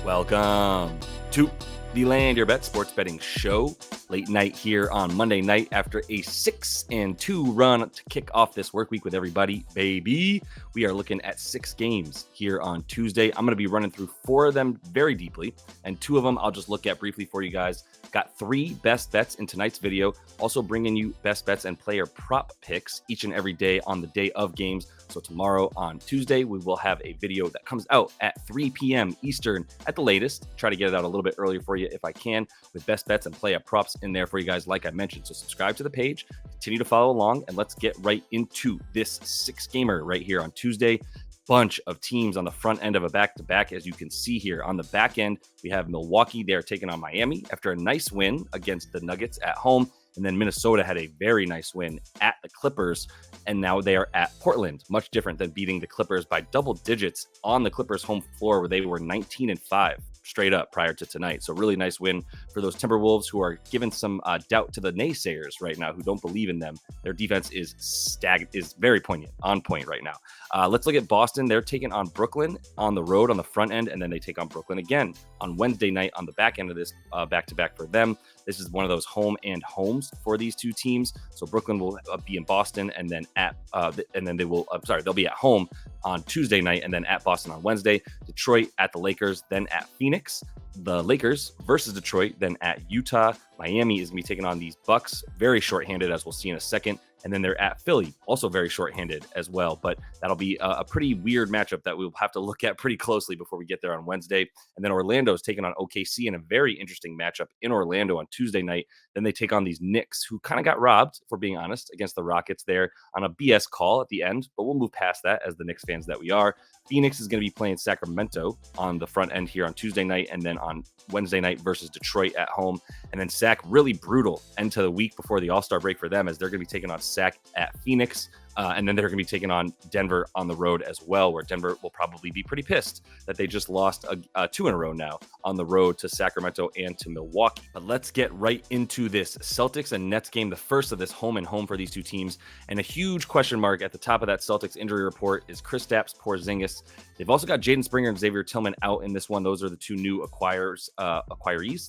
Welcome to the Land Your Bet Sports Betting Show. Late night here on Monday night after a 6-2 run to kick off this work week with everybody, baby. We are looking at 6 games here on Tuesday. I'm going to be running through 4 of them very deeply, and 2 of them I'll just look at briefly for you guys. Got 3 best bets in tonight's video. Also bringing you best bets and player prop picks each and every day on the day of games. So tomorrow on Tuesday, we will have a video that comes out at 3 p.m. Eastern at the latest. Try to get it out a little bit earlier for you if I can, with best bets and player props in there for you guys, like I mentioned. So subscribe to the page, continue to follow along, and let's get right into this 6-gamer right here on Tuesday. Bunch of teams on the front end of a back-to-back, as you can see here. On the back end, we have Milwaukee. They're taking on Miami after a nice win against the Nuggets at home. And then Minnesota had a very nice win at the Clippers, and now they are at Portland. Much different than beating the Clippers by double digits on the Clippers' home floor, where they were 19-5 straight up prior to tonight. So really nice win for those Timberwolves, who are giving some doubt to the naysayers right now, who don't believe in them. Their defense is very poignant, on point right now. Let's look at Boston. They're taking on Brooklyn on the road on the front end, and then they take on Brooklyn again on Wednesday night on the back end of this back-to-back for them. This is one of those home and homes for these two teams. So Brooklyn will be in Boston, and then they'll be at home on Tuesday night, and then at Boston on Wednesday. Detroit at the Lakers, then at Phoenix. The Lakers versus Detroit, then at Utah. Miami is going to be taking on these Bucks, very shorthanded, as we'll see in a second. And then they're at Philly, also very shorthanded as well. But that'll be a pretty weird matchup that we'll have to look at pretty closely before we get there on Wednesday. And then Orlando's taking on OKC in a very interesting matchup in Orlando on Tuesday night. Then they take on these Knicks, who kind of got robbed, if we're being honest, against the Rockets there on a BS call at the end. But we'll move past that as the Knicks fans that we are. Phoenix is going to be playing Sacramento on the front end here on Tuesday night, and then on Wednesday night versus Detroit at home. And then Sac, really brutal end to the week before the All-Star break for them, as they're going to be taking on Sac at Phoenix. And then they're going to be taking on Denver on the road as well, where Denver will probably be pretty pissed that they just lost 2 in a row now on the road to Sacramento and to Milwaukee. But let's get right into this Celtics and Nets game, the first of this home and home for these two teams. And a huge question mark at the top of that Celtics injury report is Kristaps Porzingis. They've also got Jaden Springer and Xavier Tillman out in this one. Those are the 2 new acquirees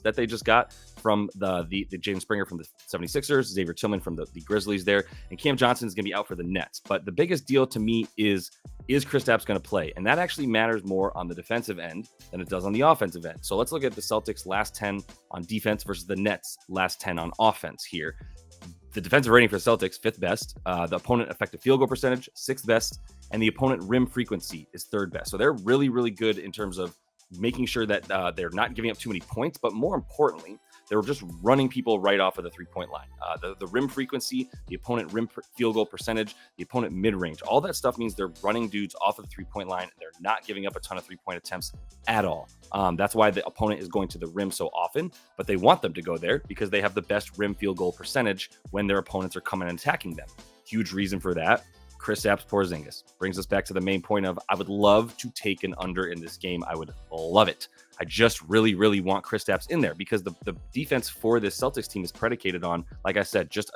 that they just got from the Jaden Springer from the 76ers, Xavier Tillman from the Grizzlies there, and Cam Johnson is going to be out for the Nets. But the biggest deal to me is Kristaps going to play? And that actually matters more on the defensive end than it does on the offensive end. So let's look at the Celtics last 10 on defense versus the Nets last 10 on offense here. The defensive rating for the Celtics, 5th best. The opponent effective field goal percentage, 6th best. And the opponent rim frequency is 3rd best. So they're really, really good in terms of making sure that they're not giving up too many points. But more importantly, they're just running people right off of the 3-point line. The rim frequency, the opponent rim field goal percentage, the opponent mid-range, all that stuff means they're running dudes off of the 3-point line. And they're not giving up a ton of 3-point attempts at all. That's why the opponent is going to the rim so often, but they want them to go there because they have the best rim field goal percentage when their opponents are coming and attacking them. Huge reason for that. Kristaps Porzingis brings us back to the main point of, I would love to take an under in this game. I would love it. I just really, really want Kristaps in there because the defense for this Celtics team is predicated on, like I said, just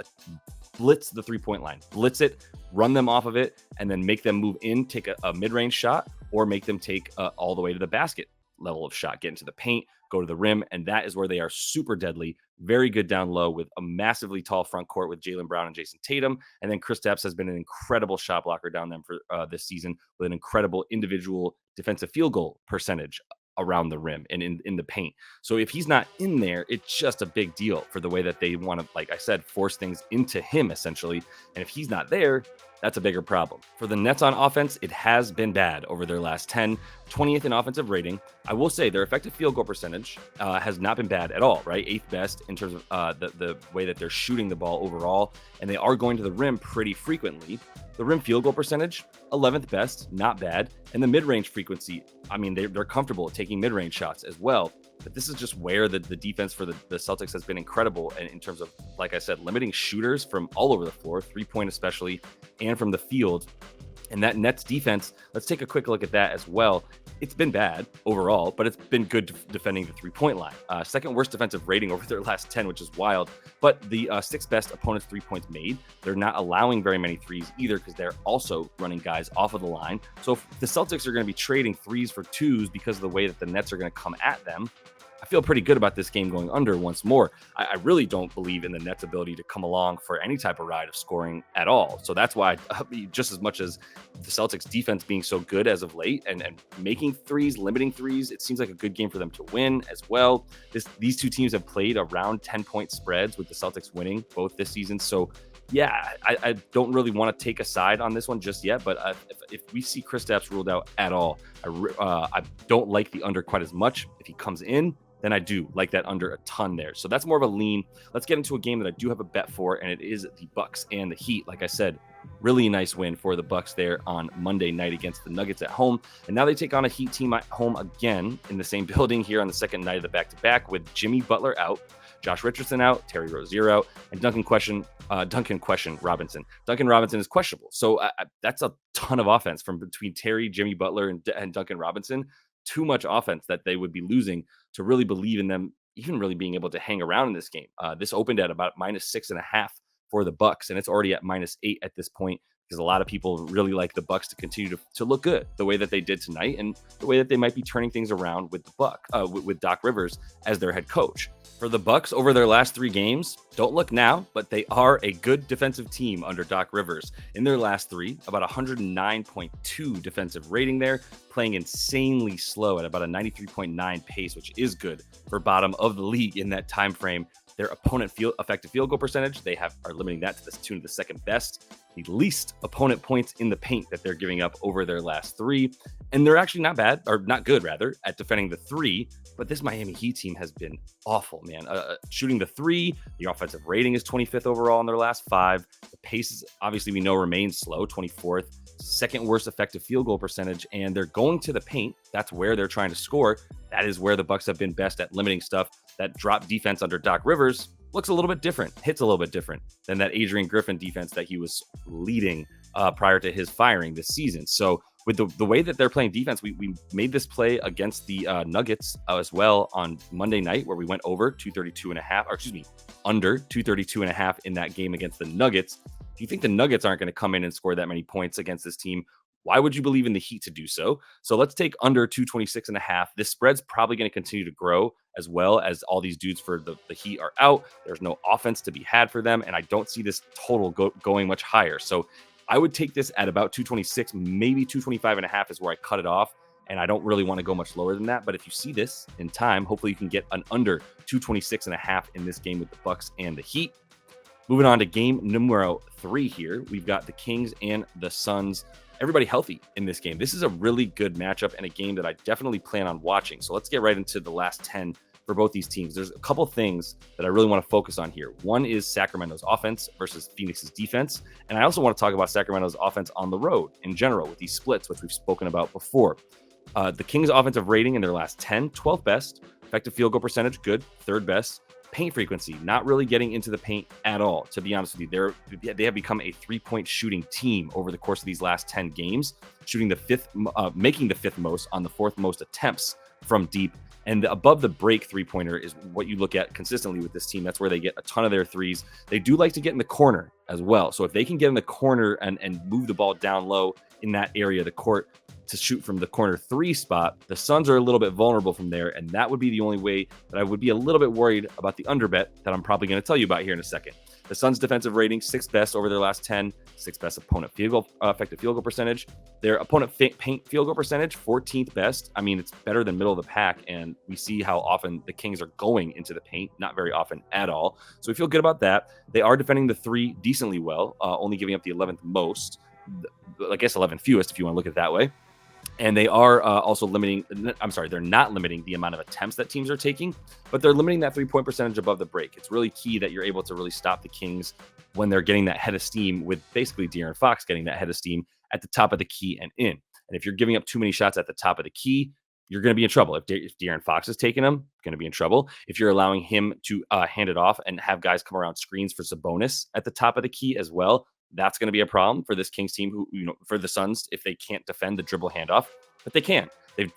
blitz the 3-point line, blitz it, run them off of it, and then make them move in, take a mid-range shot, or make them take all the way to the basket level of shot, get into the paint, go to the rim, and that is where they are super deadly. Very good down low with a massively tall front court with Jaylen Brown and Jason Tatum. And then Kristaps has been an incredible shot blocker down them for this season with an incredible individual defensive field goal percentage around the rim and in the paint. So if he's not in there, it's just a big deal for the way that they want to, like I said, force things into him essentially. And if he's not there, that's a bigger problem. For the Nets on offense, it has been bad over their last 10, 20th in offensive rating. I will say their effective field goal percentage has not been bad at all, right? 8th best in terms of the way that they're shooting the ball overall, and they are going to the rim pretty frequently. The rim field goal percentage, 11th best, not bad. And the mid-range frequency, I mean, they're comfortable at taking mid-range shots as well. But this is just where the defense for the Celtics has been incredible in terms of, like I said, limiting shooters from all over the floor, 3-point especially, and from the field. And that Nets defense, let's take a quick look at that as well. It's been bad overall, but it's been good defending the 3-point line. Second worst defensive rating over their last 10, which is wild. But the sixth best opponent's 3 points made. They're not allowing very many threes either because they're also running guys off of the line. So if the Celtics are going to be trading threes for twos because of the way that the Nets are going to come at them, I feel pretty good about this game going under once more. I really don't believe in the Nets' ability to come along for any type of ride of scoring at all. So that's why, just as much as the Celtics defense being so good as of late and making threes, limiting threes, it seems like a good game for them to win as well. These two teams have played around 10-point spreads with the Celtics winning both this season. So yeah, I don't really want to take a side on this one just yet, but if we see Kristaps ruled out at all, I don't like the under quite as much. If he comes in, then I do like that under a ton there. So that's more of a lean. Let's get into a game that I do have a bet for, and it is the Bucks and the Heat. Like I said, really nice win for the Bucks there on Monday night against the Nuggets at home. And now they take on a Heat team at home again in the same building here on the second night of the back-to-back with Jimmy Butler out, Josh Richardson out, Terry Rozier out, and Duncan Robinson. Duncan Robinson is questionable. So that's a ton of offense from between Terry, Jimmy Butler, and Duncan Robinson. Too much offense that they would be losing to really believe in them even really being able to hang around in this game. This opened at about -6.5 for the Bucks, and it's already at -8 at this point because a lot of people really like the Bucks to continue to look good the way that they did tonight and the way that they might be turning things around with with Doc Rivers as their head coach. For the Bucks over their last 3 games, don't look now, but they are a good defensive team under Doc Rivers. In their last 3, about 109.2 defensive rating there, playing insanely slow at about a 93.9 pace, which is good for bottom of the league in that time frame. Their opponent effective field goal percentage, they are limiting that to the tune of the second best. The least opponent points in the paint that they're giving up over their last 3. And they're actually not bad, or not good rather, at defending the 3. But this Miami Heat team has been awful, man. Shooting the 3, the offensive rating is 25th overall in their last 5. The pace is, obviously, we know remains slow, 24th. Second worst effective field goal percentage, and they're going to the paint. That's where they're trying to score. That is where the Bucks have been best at limiting stuff. That drop defense under Doc Rivers looks a little bit different, hits a little bit different than that Adrian Griffin defense that he was leading prior to his firing this season. So with the way that they're playing defense, we made this play against the Nuggets as well on Monday night where we went over 232.5, or excuse me, under 232.5 in that game against the Nuggets. If you think the Nuggets aren't going to come in and score that many points against this team, why would you believe in the Heat to do so? So let's take under 226.5. This spread's probably going to continue to grow as well as all these dudes for the Heat are out. There's no offense to be had for them, and I don't see this total going much higher. So I would take this at about 226, maybe 225.5 is where I cut it off, and I don't really want to go much lower than that. But if you see this in time, hopefully you can get an under 226.5 in this game with the Bucks and the Heat. Moving on to game numero 3 here, we've got the Kings and the Suns. Everybody healthy in this game. This is a really good matchup and a game that I definitely plan on watching. So let's get right into the last 10 for both these teams. There's a couple things that I really want to focus on here. One is Sacramento's offense versus Phoenix's defense. And I also want to talk about Sacramento's offense on the road in general with these splits, which we've spoken about before. The Kings' offensive rating in their last 10, 12th best. Effective field goal percentage, good, 3rd best. Paint frequency, not really getting into the paint at all, to be honest with you. They have become a 3-point shooting team over the course of these last 10 games, shooting making the 5th most on the 4th most attempts from deep. And the above the break 3-pointer is what you look at consistently with this team. That's where they get a ton of their threes. They do like to get in the corner as well. So if they can get in the corner and move the ball down low in that area of the court to shoot from the corner 3 spot, the Suns are a little bit vulnerable from there. And that would be the only way that I would be a little bit worried about the underbet that I'm probably going to tell you about here in a second. The Suns' defensive rating, 6th best over their last 10, 6th best opponent effective field goal percentage. Their opponent paint field goal percentage, 14th best. I mean, it's better than middle of the pack, and we see how often the Kings are going into the paint, not very often at all. So we feel good about that. They are defending the 3 decently well, only giving up the 11th most. I guess 11th fewest if you want to look at it that way. And they are also they're not limiting the amount of attempts that teams are taking, but they're limiting that 3-point percentage above the break. It's really key that you're able to really stop the Kings when they're getting that head of steam, with basically De'Aaron Fox getting that head of steam at the top of the key and in. And if you're giving up too many shots at the top of the key, you're going to be in trouble. If De'Aaron Fox is taking them, going to be in trouble. If you're allowing him to hand it off and have guys come around screens for Sabonis at the top of the key as well, that's going to be a problem for this Kings team for the Suns if they can't defend the dribble handoff. but they can.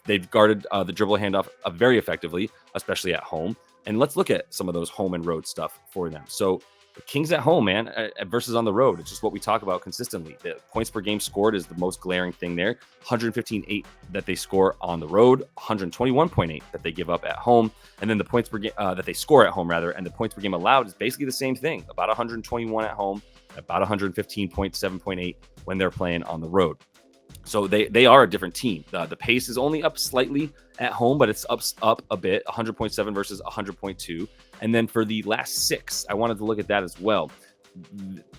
They've guarded the dribble handoff very effectively, especially at home. And let's look at some of those home and road stuff for them. So the Kings at home, man, versus on the road. It's just what we talk about consistently. The points per game scored is the most glaring thing there. 115.8 that they score on the road, 121.8 that they give up at home. And then the points per game that they score at home, rather, and the points per game allowed is basically the same thing. About 121 at home, about 115.7.8 when they're playing on the road. So they are a different team. The pace is only up slightly at home, but it's up a bit, 100.7 versus 100.2. And then for the last 6, I wanted to look at that as well.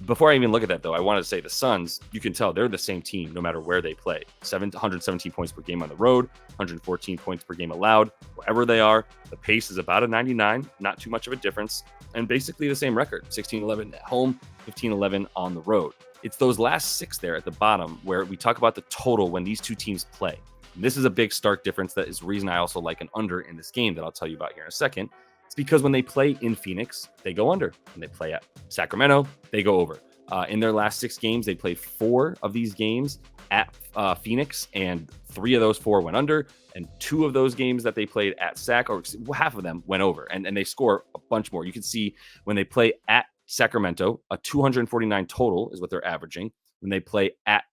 Before I even look at that, though, I wanted to say the Suns, you can tell they're the same team no matter where they play. 117 points per game on the road, 114 points per game allowed. Wherever they are, the pace is about a 99, not too much of a difference, and basically the same record, 16-11 at home, 15-11 on the road. It's those last 6 there at the bottom where we talk about the total when these two teams play. And this is a big stark difference. That is the reason I also like an under in this game that I'll tell you about here in a second. It's because when they play in Phoenix, they go under. When they play at Sacramento, they go over. In their last 6 games, they played 4 of these games at Phoenix, and 3 of those 4 went under, and 2 of those games that they played at Sac, or half of them, went over, and they score a bunch more. You can see when they play at Sacramento, a 249 total is what they're averaging. When they play at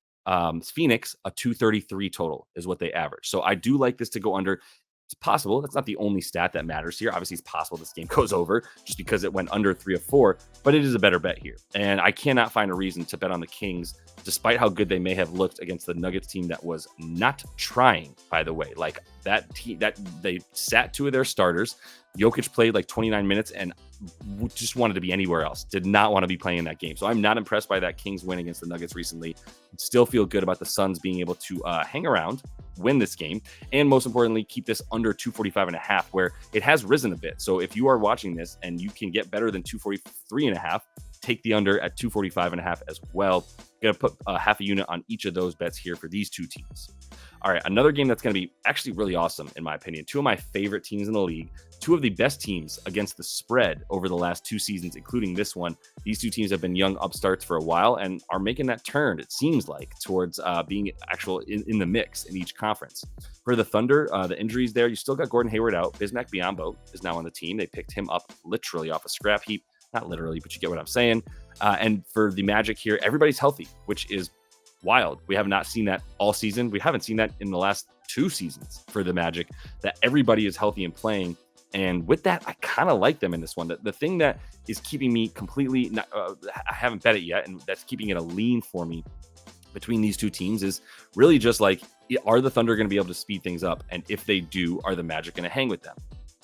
Phoenix, a 233 total is what they average. So I do like this to go under. It's possible. That's not the only stat that matters here. Obviously, it's possible this game goes over just because it went under 3 of 4, but it is a better bet here. And I cannot find a reason to bet on the Kings, despite how good they may have looked against the Nuggets team that was not trying, by the way. Like that team, that they sat 2 of their starters. Jokic played like 29 minutes and just wanted to be anywhere else. Did not want to be playing in that game. So I'm not impressed by that Kings win against the Nuggets recently. Still feel good about the Suns being able to hang around, win this game, and most importantly, keep this under 245.5, where it has risen a bit. So if you are watching this and you can get better than 243.5, take the under at 245.5 as well. Gonna put half a unit on each of those bets here for these two teams. All right, another game that's going to be actually really awesome, in my opinion. 2 of my favorite teams in the league, 2 of the best teams against the spread over the last 2 seasons, including this one. These 2 teams have been young upstarts for a while and are making that turn, it seems like, towards being actual in the mix in each conference. For the Thunder, the injuries there, you still got Gordon Hayward out. Bismack Biyombo is now on the team. They picked him up literally off a scrap heap. Not literally, but you get what I'm saying. And for the Magic here, everybody's healthy, which is wild. We have not seen that all season. We haven't seen that in the last 2 seasons for the Magic, that everybody is healthy and playing. And with that, I kind of like them in this one. The thing that is keeping me completely, I haven't bet it yet, and that's keeping it a lean for me between these 2 teams is really just like, are the Thunder going to be able to speed things up? And if they do, are the Magic going to hang with them?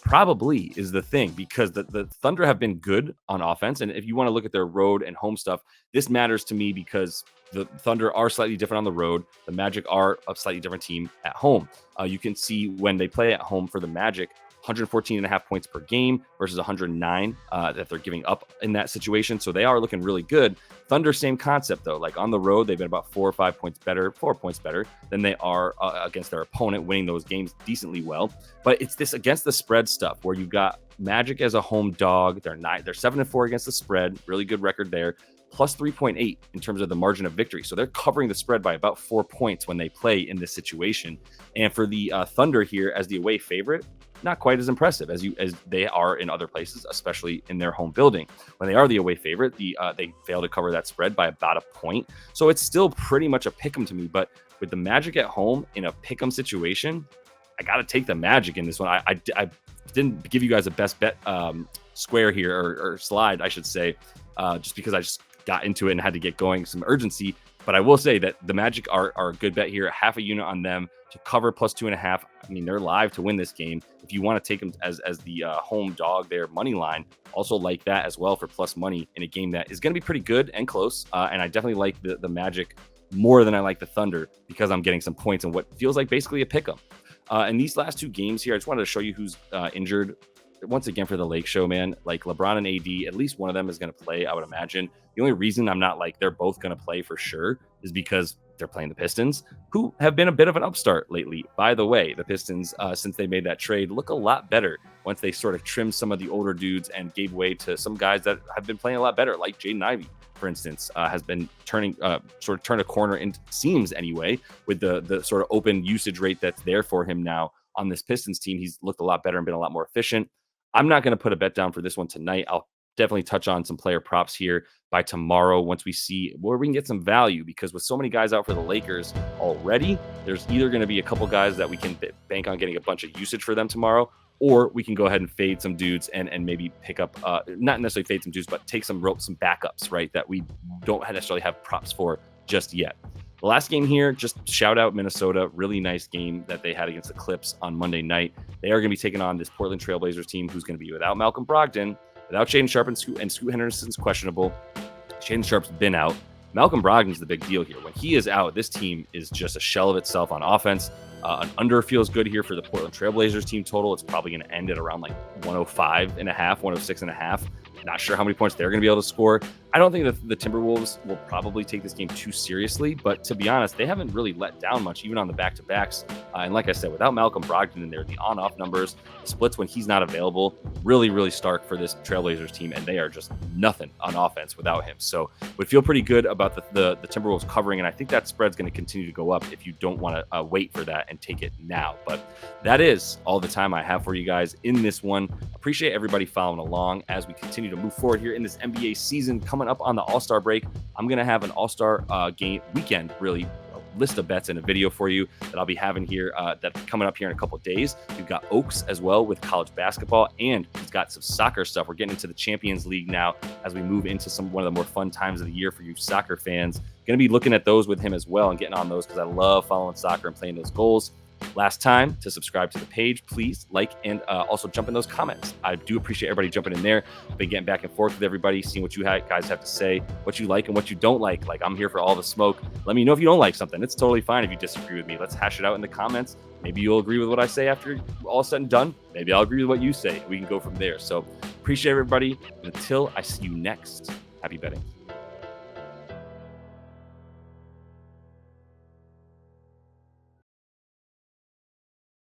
Probably is the thing, because the Thunder have been good on offense. And if you want to look at their road and home stuff, this matters to me because the Thunder are slightly different on the road. The Magic are a slightly different team at home. You can see when they play at home for the Magic, 114.5 points per game versus 109 that they're giving up in that situation. So they are looking really good. Thunder, same concept though. Like on the road, they've been about 4 or 5 points better, 4 points better than they are against their opponent, winning those games decently well. But it's this against the spread stuff where you've got Magic as a home dog. They're 7-4 against the spread. Really good record there. Plus 3.8 in terms of the margin of victory. So they're covering the spread by about 4 points when they play in this situation. And for the Thunder here as the away favorite, not quite as impressive as they are in other places, especially in their home building. When they are the away favorite, they fail to cover that spread by about a point. So it's still pretty much a pick'em to me. But with the Magic at home in a pick'em situation, I got to take the Magic in this one. I didn't give you guys a best bet square here or slide, I should say, just because I just got into it and had to get going, some urgency. But I will say that the Magic are a good bet here. Half a unit on them to cover plus 2.5. I mean, they're live to win this game. If you want to take them as the home dog, their money line, also like that as well for plus money in a game that is going to be pretty good and close. And I definitely like the Magic more than I like the Thunder because I'm getting some points in what feels like basically a pick'em. And these last 2 games here, I just wanted to show you who's injured. Once again, for the Lake Show, man, like LeBron and AD, at least one of them is going to play, I would imagine. The only reason I'm not like they're both going to play for sure is because they're playing the Pistons, who have been a bit of an upstart lately. By the way, the Pistons, since they made that trade, look a lot better once they sort of trimmed some of the older dudes and gave way to some guys that have been playing a lot better, like Jaden Ivey, for instance, has been turned a corner, in seems anyway, with the sort of open usage rate that's there for him now on this Pistons team. He's looked a lot better and been a lot more efficient. I'm not going to put a bet down for this one tonight. I'll definitely touch on some player props here by tomorrow once we see where we can get some value, because with so many guys out for the Lakers already, there's either going to be a couple guys that we can bank on getting a bunch of usage for them tomorrow, or we can go ahead and fade some dudes and maybe pick up, not necessarily fade some dudes, but take some backups, right, that we don't necessarily have props for just yet. The last game here, just shout out Minnesota. Really nice game that they had against the Clips on Monday night. They are going to be taking on this Portland Trailblazers team who's going to be without Malcolm Brogdon, without Shaedon Sharpe, and Scoot Henderson's questionable. Shaedon Sharpe's been out. Malcolm Brogdon's the big deal here. When he is out, this team is just a shell of itself on offense. An under feels good here for the Portland Trailblazers team total. It's probably going to end at around like 105.5, 106.5. Not sure how many points they're going to be able to score. I don't think that the Timberwolves will probably take this game too seriously, but to be honest, they haven't really let down much, even on the back-to-backs. And like I said, without Malcolm Brogdon in there, the on-off numbers, the splits when he's not available, really, really stark for this Trailblazers team, and they are just nothing on offense without him. So would feel pretty good about the Timberwolves covering, and I think that spread's going to continue to go up if you don't want to wait for that and take it now. But that is all the time I have for you guys in this one. Appreciate everybody following along as we continue to move forward here in this NBA season. Coming up on the All-Star break, I'm going to have an All-Star game weekend, really, a list of bets and a video for you that I'll be having here that's coming up here in a couple of days. We've got Oaks as well with college basketball, and he's got some soccer stuff. We're getting into the Champions League now as we move into one of the more fun times of the year for you soccer fans. Going to be looking at those with him as well and getting on those because I love following soccer and playing those goals. Last time, to subscribe to the page, please like and also jump in those comments. I do appreciate everybody jumping in there. Been getting back and forth with everybody, seeing what you guys have to say, what you like and what you don't like. Like, I'm here for all the smoke. Let me know if you don't like something. It's totally fine if you disagree with me. Let's hash it out in the comments. Maybe you'll agree with what I say after all said and done. Maybe I'll agree with what you say. We can go from there. So appreciate everybody. Until I see you next, happy betting.